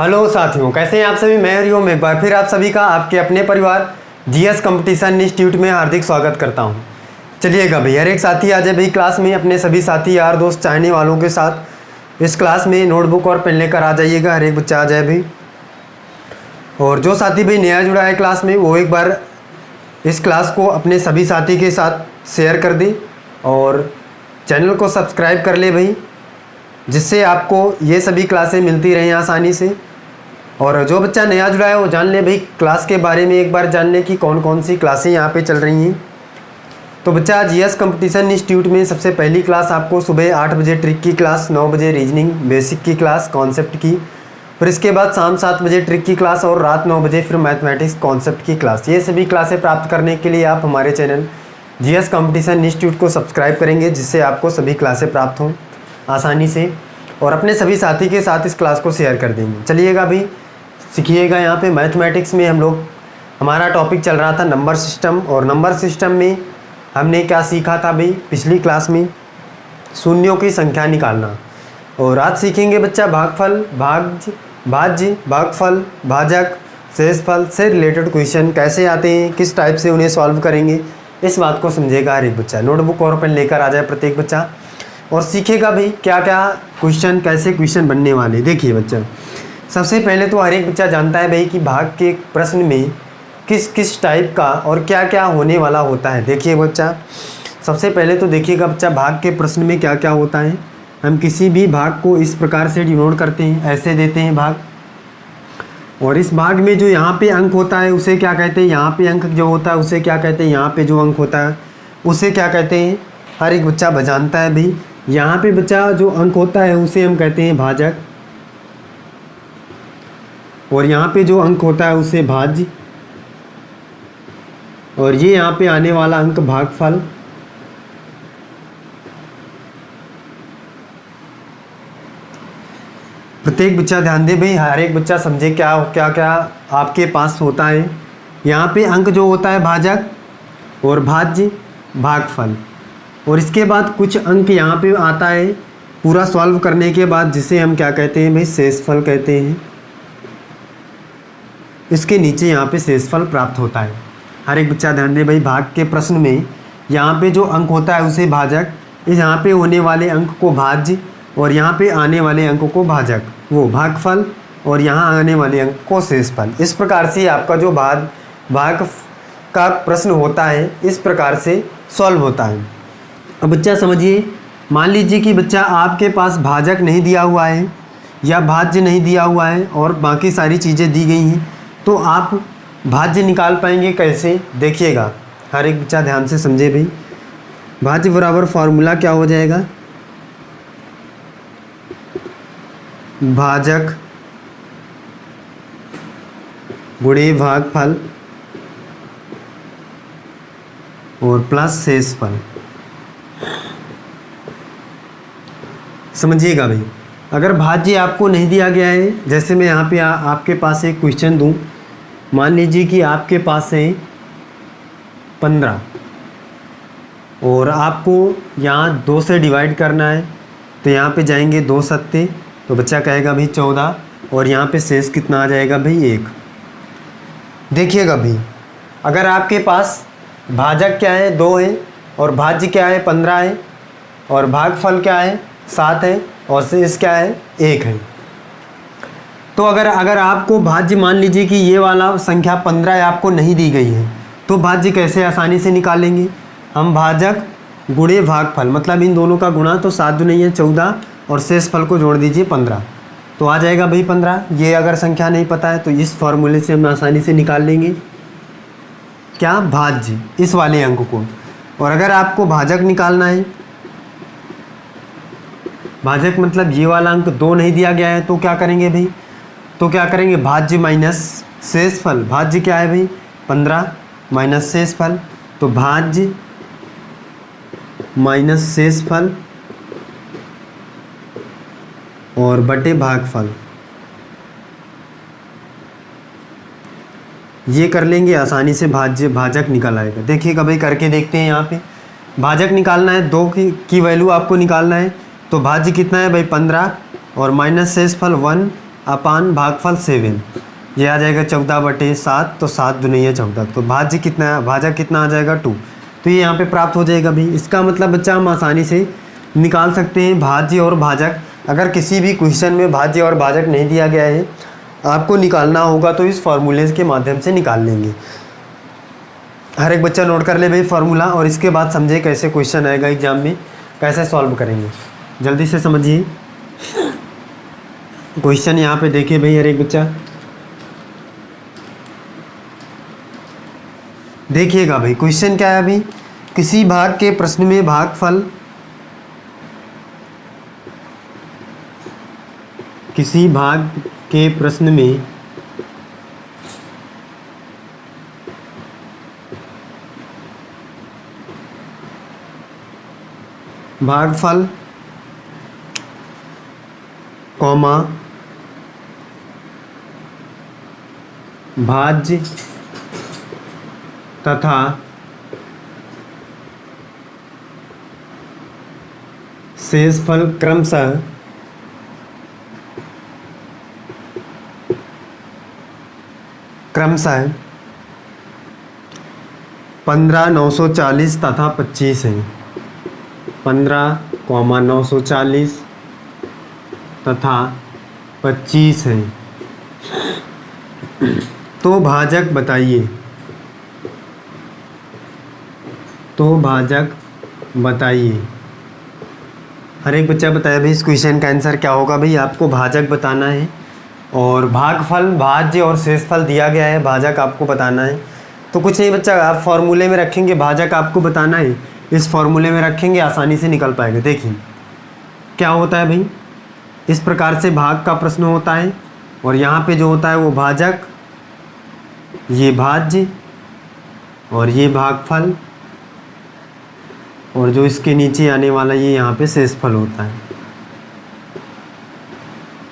Hello साथियों, कैसे हैं आप सभी। मैं हरिओम एक बार फिर आप सभी का आपके अपने परिवार जीएस कंपटीशन इंस्टीट्यूट में हार्दिक स्वागत करता हूं। चलिएगा भाई, हर एक साथी आ जाए भाई क्लास में, अपने सभी साथी यार दोस्त चाहने वालों के साथ इस क्लास में नोटबुक और पेन लेकर आ जाइएगा। हर एक बच्चा आ जाए भाई। और जो साथी भाई नया जुड़ा है क्लास में, वो एक बार इस क्लास को अपने सभी साथी के साथ शेयर कर दे और चैनल को सब्सक्राइब कर ले भाई, जिससे आपको ये सभी क्लासें मिलती रहें आसानी से। और जो बच्चा नया जुड़ा है वो जान ले भाई क्लास के बारे में, एक बार जानने की कौन कौन सी क्लासें यहाँ पे चल रही हैं। तो बच्चा जीएस कंपटीशन इंस्टीट्यूट में सबसे पहली क्लास आपको सुबह 8 बजे ट्रिक की क्लास, 9 बजे रीजनिंग बेसिक की क्लास कॉन्सेप्ट की, फिर इसके बाद शाम 7 बजे ट्रिक की क्लास और रात 9 बजे फिर मैथमेटिक्स कॉन्सेप्ट की क्लास। ये सभी क्लासें प्राप्त करने के लिए आप हमारे चैनल जीएस कंपटीशन इंस्टीट्यूट को सब्सक्राइब करेंगे, जिससे आपको सभी क्लासें प्राप्त हों आसानी से, और अपने सभी साथी के साथ इस क्लास को शेयर कर देंगे। चलिएगा भाई, सीखिएगा। यहाँ पे मैथमेटिक्स में हम लोग, हमारा टॉपिक चल रहा था नंबर सिस्टम, और नंबर सिस्टम में हमने क्या सीखा था भाई पिछली क्लास में, शून्यों की संख्या निकालना। और आज सीखेंगे बच्चा भागफल, भाज्य, भागफल, भाजक, शेषफल से रिलेटेड क्वेश्चन कैसे आते हैं, किस टाइप से उन्हें सॉल्व करेंगे, इस बात को समझेगा हर एक बच्चा। नोटबुक और पेन लेकर आ जाए प्रत्येक बच्चा और सीखेगा भाई क्या क्या क्वेश्चन, कैसे क्वेश्चन बनने वाले। देखिए बच्चा, सबसे पहले तो हर एक बच्चा जानता है भाई कि भाग के प्रश्न में किस किस टाइप का और क्या क्या होने वाला होता है। देखिए बच्चा, सबसे पहले तो देखिएगा बच्चा, भाग के प्रश्न में क्या क्या होता है। हम किसी भी भाग को इस प्रकार से डिनोट करते हैं, ऐसे देते हैं भाग, और इस भाग में जो यहाँ पे अंक होता है उसे क्या कहते हैं, यहाँ पे अंक जो होता है उसे क्या कहते हैं, यहाँ पे जो अंक होता है उसे क्या कहते हैं। हर एक बच्चा जानता है भाई, यहाँ पे बच्चा जो अंक होता है उसे हम कहते हैं भाजक, और यहाँ पे जो अंक होता है उसे भाज्य, और ये यहाँ पे आने वाला अंक भागफल। प्रत्येक बच्चा ध्यान दे भाई, हर एक बच्चा समझे क्या क्या क्या आपके पास होता है। यहाँ पे अंक जो होता है भाजक और भाज्य, भागफल, और इसके बाद कुछ अंक यहाँ पे आता है पूरा सॉल्व करने के बाद, जिसे हम क्या कहते हैं भाई, शेषफल कहते हैं। इसके नीचे यहाँ पे शेषफल प्राप्त होता है। हर एक बच्चा ध्यान दे भाई, भाग के प्रश्न में यहाँ पे जो अंक होता है उसे भाजक, इस यहाँ पे होने वाले अंक को भाज्य, और यहाँ पे आने वाले अंक को भाजक वो भागफल, और यहाँ आने वाले अंक को शेषफल। इस प्रकार से आपका जो भाग का प्रश्न होता है इस प्रकार से सॉल्व होता है। अब बच्चा समझिए, मान लीजिए कि बच्चा आपके पास भाजक नहीं दिया हुआ है या भाज्य नहीं दिया हुआ है और बाकी सारी चीज़ें दी गई हैं, तो आप भाज्य निकाल पाएंगे कैसे। देखिएगा, हर एक बच्चा ध्यान से समझे भाई। भाज्य बराबर फॉर्मूला क्या हो जाएगा, भाजक गुणे भागफल और प्लस शेषफल। समझिएगा भाई, अगर भाज्य आपको नहीं दिया गया है, जैसे मैं यहाँ पे आपके पास एक क्वेश्चन दूँ, मान लीजिए कि आपके पास है 15 और आपको यहाँ 2 से डिवाइड करना है, तो यहाँ पे जाएंगे 2 सत्ते, तो बच्चा कहेगा भाई 14, और यहाँ पे शेष कितना आ जाएगा भाई 1। देखिएगा भाई, अगर आपके पास भाजक क्या है 2 है, और भाज्य क्या है 15 है, और भागफल क्या है 7 है, और शेष क्या है 1 है, तो अगर आपको भाज्य, मान लीजिए कि ये वाला संख्या 15 आपको नहीं दी गई है, तो भाज्य कैसे आसानी से निकालेंगे हम। भाजक गुणे भागफल, मतलब इन दोनों का गुणा, तो 7 नहीं है 14, और शेषफल को जोड़ दीजिए 15, तो आ जाएगा भाई 15। ये अगर संख्या नहीं पता है तो इस फॉर्मूले से हम आसानी से निकाल लेंगे क्या, भाज्य, इस वाले अंक को। और अगर आपको भाजक निकालना है, भाजक मतलब ये वाला अंक 2 नहीं दिया गया है, तो क्या करेंगे भाई, तो क्या करेंगे, भाज्य माइनस शेषफल। भाज्य क्या है भाई 15 माइनस शेषफल, तो भाज्य माइनस शेषफल और बटे भागफल, ये कर लेंगे आसानी से, भाज्य भाजक निकल आएगा। देखिएगा भाई, करके देखते हैं। यहाँ पे भाजक निकालना है, 2 की वैल्यू आपको निकालना है, तो भाज्य कितना है भाई 15, और माइनस शेषफल 1, अपान भागफल 7, ये आ जाएगा 14/7, तो 7 दुनिया 14, तो भाज्य कितना है, भाजक कितना आ जाएगा 2, तो ये यहाँ पे प्राप्त हो जाएगा भाई। इसका मतलब बच्चा हम आसानी से निकाल सकते हैं भाज्य और भाजक। अगर किसी भी क्वेश्चन में भाज्य और भाजक नहीं दिया गया है, आपको निकालना होगा तो इस फार्मूले के माध्यम से निकाल लेंगे। हर एक बच्चा नोट कर ले भाई फार्मूला, और इसके बाद समझे कैसे क्वेश्चन आएगा एग्जाम में, कैसे सॉल्व करेंगे। जल्दी से समझिए क्वेश्चन यहाँ पे देखिए भाई हर एक बच्चा देखिएगा भाई। क्वेश्चन क्या है अभी, किसी भाग के प्रश्न में भागफल, किसी भाग के प्रश्न में भागफल कॉमा भाज्य तथा शेषफल क्रमशः क्रमशः 15, 940 तथा 25 है। 15,940 तथा 25 है। तो भाजक बताइए, तो भाजक बताइए। हर एक बच्चा बताया भाई इस क्वेश्चन का आंसर क्या होगा भाई, आपको भाजक बताना है। और भागफल, भाज्य और शेषफल दिया गया है, भाजक आपको बताना है। तो कुछ नहीं बच्चा, आप फॉर्मूले में रखेंगे, भाजक आपको बताना है, इस फॉर्मूले में रखेंगे, आसानी से निकल पाएंगे। देखिए क्या होता है भाई, इस प्रकार से भाग का प्रश्न होता है, और यहाँ पे जो होता है वो भाजक, ये भाज्य, और ये भागफल, और जो इसके नीचे आने वाला ये यहाँ पे शेषफल होता है।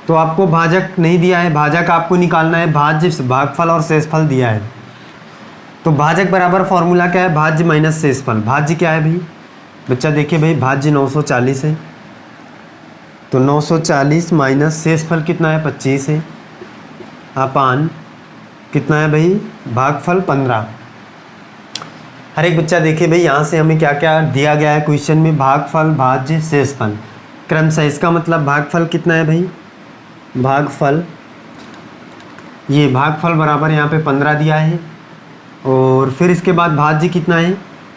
तो आपको भाजक नहीं दिया है, भाजक आपको निकालना है, भाज्य, भागफल और शेषफल दिया है। तो भाजक बराबर फॉर्मूला क्या है, भाज्य माइनस शेषफल। भाज्य क्या है भाई बच्चा, देखिए भाई भाज्य 940 है, तो 940 माइनस शेषफल कितना है 25 है, अपान कितना है भाई भागफल 15। हर एक बच्चा देखिए भाई यहाँ से हमें क्या क्या दिया गया है क्वेश्चन में, भागफल, भाज्य, शेषफल क्रमशः। इसका मतलब भागफल कितना है भाई, भागफल, ये भागफल बराबर यहाँ पे 15 दिया है, और फिर इसके बाद भाज्य कितना है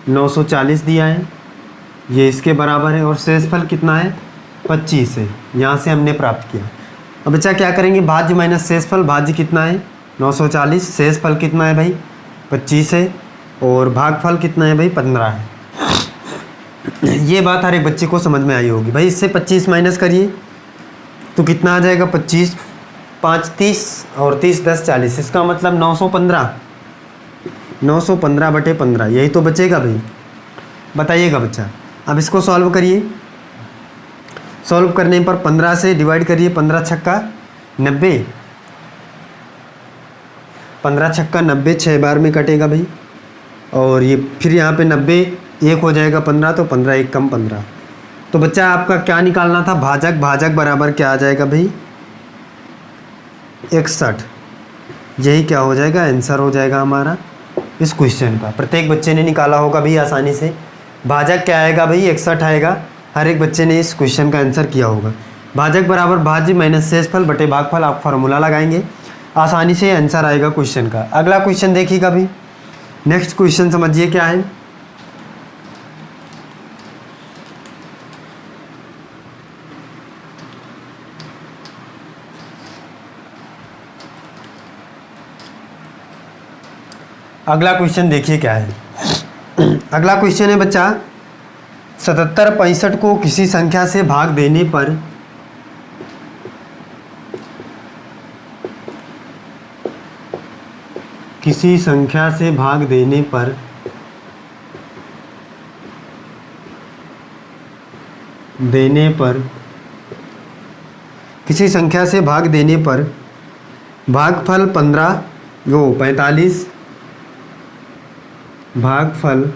940 दिया है, ये इसके बराबर है, और शेषफल कितना है 25 है, यहाँ से हमने प्राप्त किया। अब बच्चा क्या करेंगे, भाज्य माइनस शेषफल, भाज्य कितना है 940, शेषफल कितना है भाई 25 है, और भागफल कितना है भाई 15 है। ये बात हर एक बच्चे को समझ में आई होगी भाई। इससे 25 माइनस करिए तो कितना आ जाएगा 25, 5 30, और 30 10 40, इसका मतलब 915, 915/15, यही तो बचेगा भाई। बताइएगा बच्चा, अब इसको सॉल्व करिए। सॉल्व करने पर 15 से डिवाइड करिए, 15 छक्का 90, 15 छक्का 90, 6 बार में कटेगा भाई, और ये फिर यहाँ पे 90 एक हो जाएगा 15, तो 15 एक कम 15। तो बच्चा आपका क्या निकालना था, भाजक, भाजक बराबर क्या आ जाएगा भाई 61। यही क्या हो जाएगा, आंसर हो जाएगा हमारा इस क्वेश्चन का। प्रत्येक बच्चे ने निकाला होगा भाई आसानी से। भाजक क्या आएगा भाई 61 आएगा, हर एक बच्चे ने इस क्वेश्चन का आंसर किया होगा। भाजक बराबर भाज्य माइनस शेषफल बटे भागफल, आप फार्मूला लगाएंगे, आसानी से आंसर आएगा क्वेश्चन का। अगला क्वेश्चन देखिएगा भाई, नेक्स्ट क्वेश्चन समझिए क्या है। अगला क्वेश्चन देखिए क्या है। अगला क्वेश्चन है बच्चा, 77 65 को किसी संख्या से भाग देने पर किसी संख्या से भाग देने पर किसी संख्या से भाग देने पर भागफल 15 वो 45, भागफल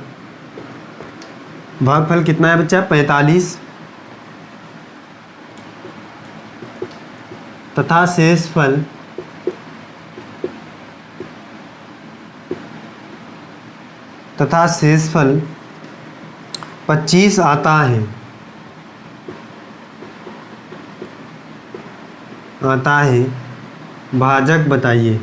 कितना है बच्चा 45, तथा शेषफल तथा शेषफल 25 आता है भाजक बताइए।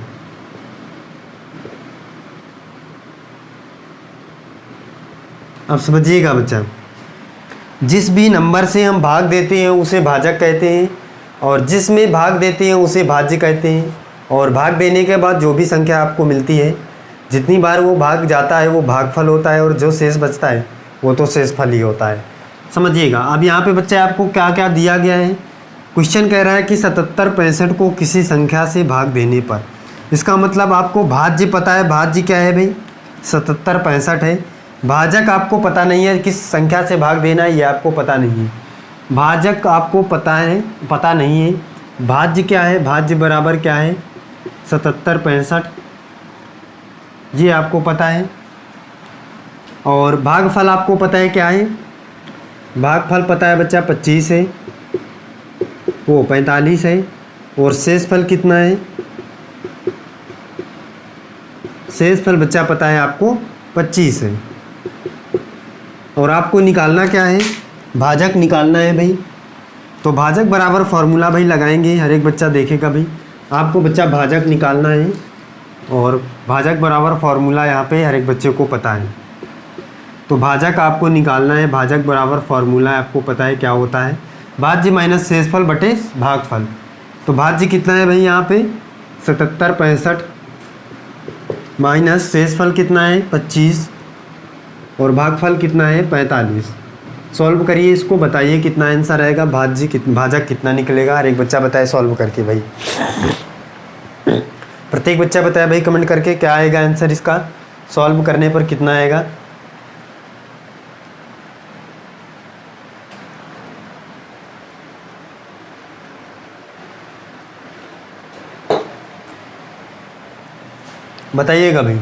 अब समझिएगा बच्चा, जिस भी नंबर से हम भाग देते हैं उसे भाजक कहते हैं, और जिसमें भाग देते हैं उसे भाज्य कहते हैं। और भाग देने के बाद जो भी संख्या आपको मिलती है, जितनी बार वो भाग जाता है वो भागफल होता है, और जो शेष बचता है वो तो शेषफल ही होता है। समझिएगा। अब यहाँ पे बच्चे आपको क्या क्या दिया गया है। क्वेश्चन कह रहा है कि 77 65 को किसी संख्या से भाग देने पर, इसका मतलब आपको भाज्य पता है। भाज्य क्या है भाई? 77 65 है। भाजक आपको पता नहीं है, किस संख्या से भाग देना है ये आपको पता नहीं है। भाजक आपको पता नहीं है। भाज्य क्या है? भाज्य बराबर क्या है? 77 65, ये आपको पता है। और भागफल आपको पता है क्या है? भागफल पता है बच्चा 25 है, वो 45 है। और शेषफल कितना है? शेषफल बच्चा पता है आपको 25 है। और आपको निकालना क्या है? भाजक निकालना है भाई। तो भाजक बराबर फॉर्मूला भाई लगाएंगे, हर एक बच्चा देखेगा भाई। आपको बच्चा भाजक निकालना है, और भाजक बराबर फॉर्मूला यहाँ पे हर एक बच्चे को पता है। तो भाजक आपको निकालना है, भाजक बराबर फॉर्मूला आपको पता है क्या होता है? भाज्य माइनस शेषफल बटे भागफल। तो भाज्य कितना है भाई यहाँ पे? 77 65 माइनस शेषफल कितना है? 25, और भागफल कितना है? 45। सॉल्व करिए इसको, बताइए कितना आंसर आएगा। भाजक कितना निकलेगा? हर एक बच्चा बताए सॉल्व करके भाई। प्रत्येक बच्चा बताए भाई कमेंट करके क्या आएगा आंसर इसका, सॉल्व करने पर कितना आएगा। बताइएगा भाई।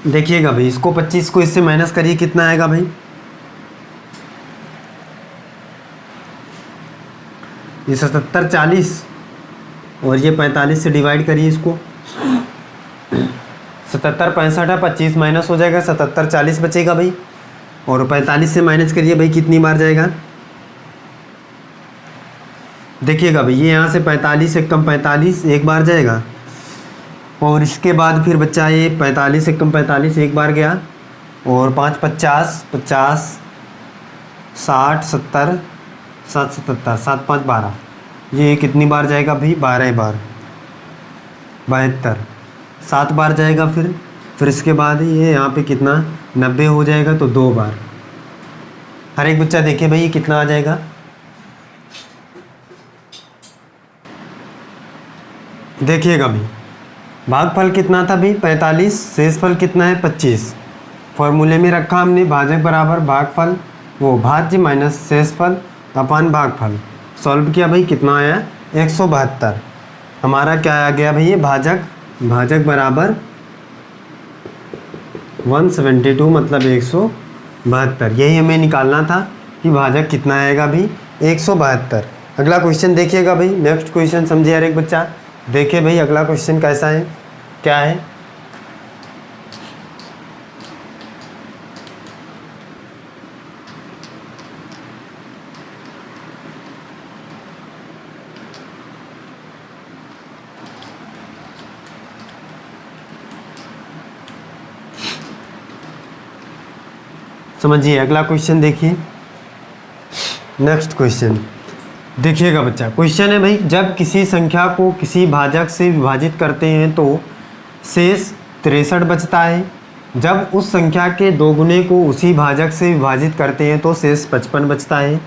देखिएगा भाई, इसको 25 को इससे माइनस करिए, कितना आएगा भाई? ये 77 40, और ये 45 से डिवाइड करिए इसको। 77 65 है, 25 माइनस हो जाएगा, 77 40 बचेगा भाई। और 45 से माइनस करिए भाई, कितनी बार जाएगा? देखिएगा भाई, ये यहाँ से 45 से कम 45 एक बार जाएगा, और इसके बाद फिर बच्चा ये 45 से कम 45 एक बार गया, और 5 50 50 60 70 7 77 7 5 12, ये कितनी बार जाएगा भाई? 12 बार, 72 7 बार जाएगा। फिर इसके बाद ये यहाँ पे कितना 90 हो जाएगा, तो 2 बार। हर एक बच्चा देखिए भाई ये कितना आ जाएगा। देखिएगा भाई, भागफल कितना था भाई? 45, शेषफल कितना है? 25। फॉर्मूले में रखा हमने भाजक बराबर भागफल, वो भाज्य माइनस शेषफल अपान भागफल। सॉल्व किया भाई, कितना आया? 172। हमारा क्या आ गया भाई? ये भाजक बराबर 172, मतलब 172। यही हमें निकालना था कि भाजक कितना आएगा भाई? 172। अगला क्वेश्चन देखिएगा भाई, नेक्स्ट क्वेश्चन समझिए हर एक बच्चा। देखिए भाई अगला क्वेश्चन कैसा है, क्या है। समझिए अगला क्वेश्चन देखिए, नेक्स्ट क्वेश्चन देखिएगा बच्चा। क्वेश्चन है भाई, जब किसी संख्या को किसी भाजक से विभाजित करते हैं तो शेष 63 बचता है। जब उस संख्या के दोगुने को उसी भाजक से विभाजित करते हैं तो शेष 55 बचता है।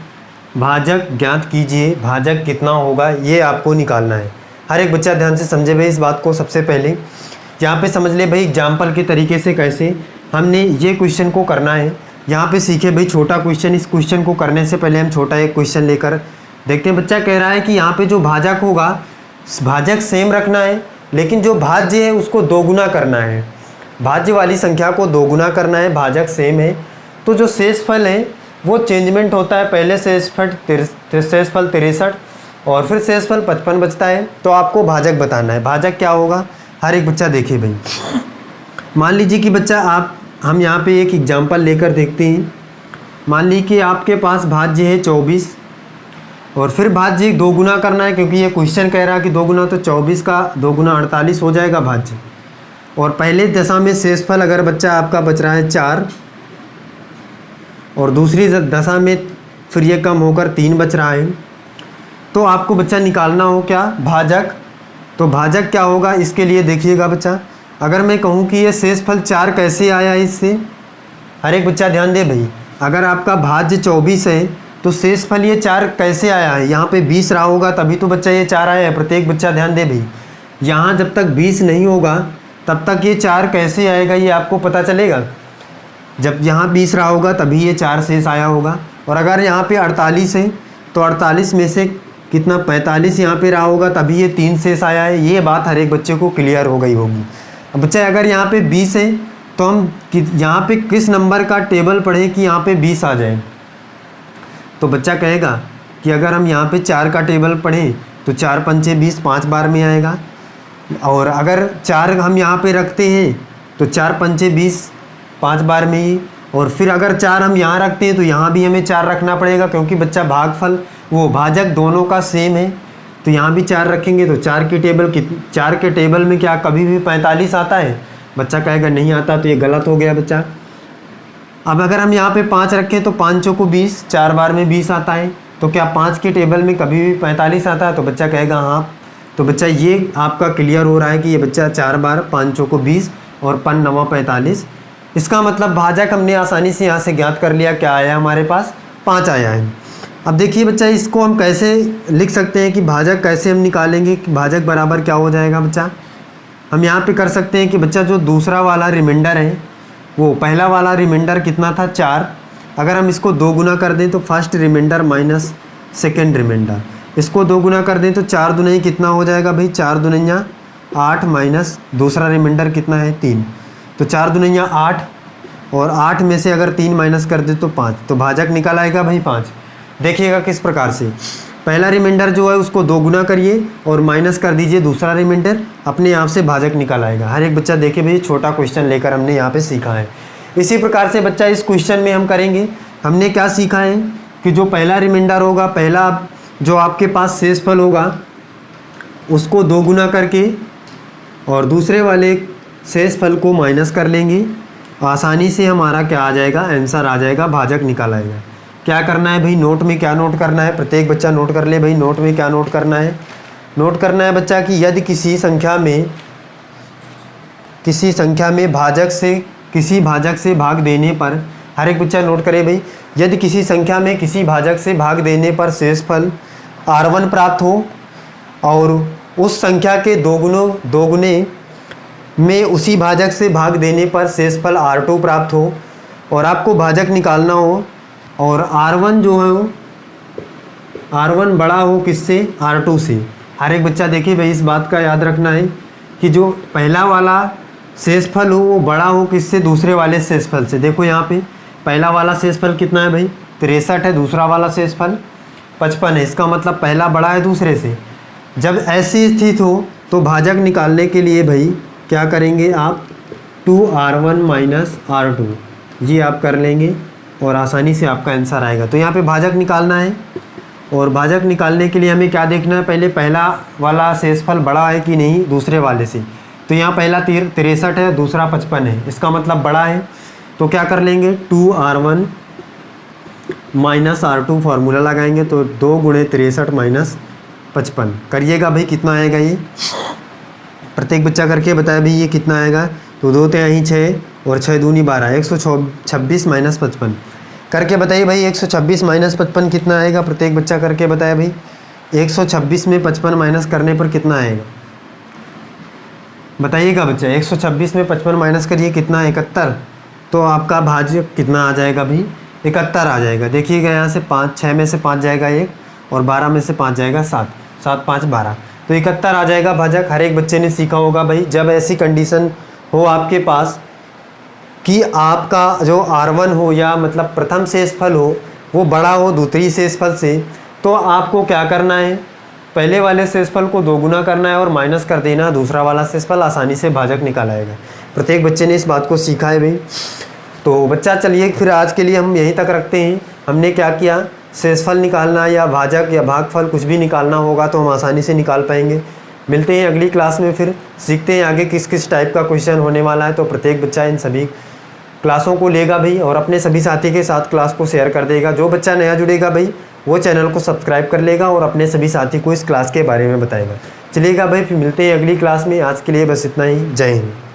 भाजक ज्ञात कीजिए, भाजक कितना होगा ये आपको निकालना है। हर एक बच्चा ध्यान से समझे भाई इस बात को। सबसे पहले यहाँ पे समझ ले भाई एग्जाम्पल के तरीके से कैसे हमने ये क्वेश्चन को करना है। यहाँ पे सीखे भाई छोटा क्वेश्चन। इस क्वेश्चन को करने से पहले हम छोटा एक क्वेश्चन लेकर देखते हैं। बच्चा कह रहा है कि यहाँ पे जो भाजक होगा, भाजक सेम रखना है, लेकिन जो भाज्य है उसको दोगुना करना है। भाज्य वाली संख्या को दोगुना करना है, भाजक सेम है। तो जो शेषफल है वो चेंजमेंट होता है, पहले शेषफल 63 और फिर शेषफल 55 बचता है। तो आपको भाजक बताना है। भाजक क्या होगा हर एक बच्चा देखिए भाई। मान लीजिए कि बच्चा हम यहाँ पे एक एग्जांपल लेकर देखते हैं। मान लीजिए कि आपके पास भाज्य है 24 और फिर भाज्य 2 गुना करना है, क्योंकि ये क्वेश्चन कह रहा है कि 2 गुना, तो 24 का 2 गुना 48 हो जाएगा भाज्य। और पहले दशा में शेषफल अगर बच्चा आपका बच रहा है 4 और दूसरी दशा में फिर ये कम होकर 3 बच रहा है, तो आपको बच्चा निकालना हो क्या भाजक। तो भाजक क्या होगा इसके लिए देखिएगा बच्चा, अगर मैं कहूँ कि ये शेषफल 4 कैसे आया है इससे, हर एक बच्चा ध्यान दे भाई। अगर आपका भाज्य 24 है तो शेषफल ये 4 कैसे आया है, यहाँ पे 20 रहा होगा तभी तो बच्चा ये 4 आया है। प्रत्येक बच्चा ध्यान दे भाई, यहाँ जब तक 20 नहीं होगा तब तक ये 4 कैसे आएगा ये आपको पता चलेगा। जब यहाँ 20 रहा होगा तभी ये 4 शेष आया होगा। और अगर यहाँ पे 48 है तो 48 में से कितना 45 यहाँ पे रहा होगा तभी ये 3 शेष आया है। ये बात हर एक बच्चे को क्लियर हो गई होगी। अब बच्चा अगर यहाँ पे 20 है तो हम यहाँ पे किस नंबर का टेबल पढ़ें कि यहाँ पे 20 आ जाए। तो बच्चा कहेगा कि अगर हम यहाँ पे 4 का टेबल पढ़ें तो 4 पंचे 20 5 बार में आएगा। और अगर 4 हम यहाँ पे रखते हैं तो 4 पंचे 20 5 बार में ही। और फिर अगर 4 हम यहाँ रखते हैं तो यहाँ भी हमें 4 रखना पड़ेगा, क्योंकि बच्चा भागफल वो भाजक दोनों का सेम है। तो यहाँ भी 4 रखेंगे तो 4 के टेबल में क्या कभी भी 45 आता है? बच्चा कहेगा नहीं आता, तो ये गलत हो गया बच्चा। अब अगर हम यहाँ पे 5 रखें तो 5 चौको 20, 4 बार में 20 आता है। तो क्या 5 के टेबल में कभी भी 45 आता है? तो बच्चा कहेगा हाँ। तो बच्चा ये आपका क्लियर हो रहा है कि ये बच्चा 4 बार 5 चौको 20 और 5 9 45। इसका मतलब भाजक हमने आसानी से यहाँ से ज्ञात कर लिया, क्या आया हमारे पास 5 आया है। अब देखिए बच्चा इसको हम कैसे लिख सकते हैं कि भाजक कैसे हम निकालेंगे कि भाजक बराबर क्या हो जाएगा बच्चा। हम यहाँ पे कर सकते हैं कि बच्चा जो दूसरा वाला रिमाइंडर है वो पहला वाला रिमाइंडर कितना था 4, अगर हम इसको 2 गुना कर दें तो first reminder minus second reminder, इसको 2 गुना कर दें तो 4 दुनिया कितना हो जाएगा भाई 4 दुनिया 8 माइनस दूसरा रिमाइंडर कितना है 3। तो 4 दुनिया 8 और 8 में से अगर 3 माइनस कर दे तो 5, तो भाजक निकल आएगा भाई 5। देखिएगा किस प्रकार से, पहला रिमाइंडर जो है उसको 2 गुना करिए और माइनस कर दीजिए दूसरा रिमाइंडर, अपने आप से भाजक निकल आएगा। हर एक बच्चा देखिए भाई छोटा क्वेश्चन लेकर हमने यहाँ पे सीखा है। इसी प्रकार से बच्चा इस क्वेश्चन में हम करेंगे। हमने क्या सीखा है कि जो पहला रिमाइंडर होगा, पहला जो आपके पास शेषफल होगा उसको 2 गुना करके और दूसरे वाले शेषफल को माइनस कर लेंगे। आसानी से हमारा क्या आ जाएगा, आंसर आ जाएगा, भाजक निकाल आएगा। क्या करना है भाई, नोट में क्या नोट करना है, प्रत्येक बच्चा नोट कर ले भाई। नोट में क्या नोट करना है, नोट करना है बच्चा कि यदि किसी संख्या में भाजक से भाग देने पर, हर एक बच्चा नोट करे भाई, यदि किसी संख्या में किसी भाजक से भाग देने पर शेषफल R1 प्राप्त हो और उस संख्या के 2 गुने में उसी भाजक से भाग देने पर शेषफल R2 प्राप्त हो और आपको भाजक निकालना हो और R1 जो है R1 बड़ा हो किससे, R2 से। हर एक बच्चा देखिए भाई इस बात का याद रखना है कि जो पहला वाला शेषफल हो वो बड़ा हो किससे, दूसरे वाले शेषफल से। देखो यहाँ पे पहला वाला शेषफल कितना है भाई 63 है, दूसरा वाला शेषफल 55 है। इसका मतलब पहला बड़ा है दूसरे से। जब ऐसी स्थिति हो तो भाजक निकालने के लिए भाई क्या करेंगे आप, 2R1 माइनस R2 ये आप कर लेंगे और आसानी से आपका आंसर आएगा। तो यहाँ पे भाजक निकालना है और भाजक निकालने के लिए हमें क्या देखना है, पहले पहला वाला शेषफल बड़ा है कि नहीं दूसरे वाले से। तो यहाँ पहला 63 है, दूसरा 55 है, इसका मतलब बड़ा है। तो क्या कर लेंगे 2R1 माइनस R2 फार्मूला लगाएंगे तो 2 गुणे 63 माइनस 55 करिएगा भाई कितना आएगा ये, प्रत्येक बच्चा करके बताया भाई ये कितना आएगा। तो 2 3 6 और 6 दूनी 12, 126 माइनस 55 करके बताइए भाई 126 माइनस 55 कितना आएगा, प्रत्येक बच्चा करके बताया भाई 126 में 55 माइनस करने पर कितना आएगा, बताइएगा बच्चा। 126 में 55 माइनस करिए कितना 71, तो आपका भाज्य कितना आ जाएगा भाई 71 आ जाएगा। देखिएगा यहाँ से 6 में से 5 जाएगा 1 और 12 में से 5 जाएगा 7, 7 5 12, तो 71 आ जाएगा भाजक। हर एक बच्चे ने सीखा होगा भाई जब ऐसी कंडीशन हो आपके पास कि आपका जो R1 हो या मतलब प्रथम शेषफल हो वो बड़ा हो दूसरी शेषफल से, तो आपको क्या करना है, पहले वाले शेषफल को दोगुना करना है और माइनस कर देना, दूसरा वाला शेषफल आसानी से भाजक निकाल आएगा। प्रत्येक बच्चे ने इस बात को सीखा है भाई। तो बच्चा चलिए फिर आज के लिए हम यहीं तक रखते हैं। हमने क्या किया, शेषफल निकालना या भाजक या भागफल कुछ भी निकालना होगा तो हम आसानी से निकाल पाएंगे। मिलते हैं अगली क्लास में, फिर सीखते हैं आगे किस किस टाइप का क्वेश्चन होने वाला है। तो प्रत्येक बच्चा इन सभी क्लासों को लेगा भाई और अपने सभी साथी के साथ क्लास को शेयर कर देगा। जो बच्चा नया जुड़ेगा भाई वो चैनल को सब्सक्राइब कर लेगा और अपने सभी साथी को इस क्लास के बारे में बताएगा। चलिएगा भाई, फिर मिलते हैं अगली क्लास में। आज के लिए बस इतना ही। जय हिंद।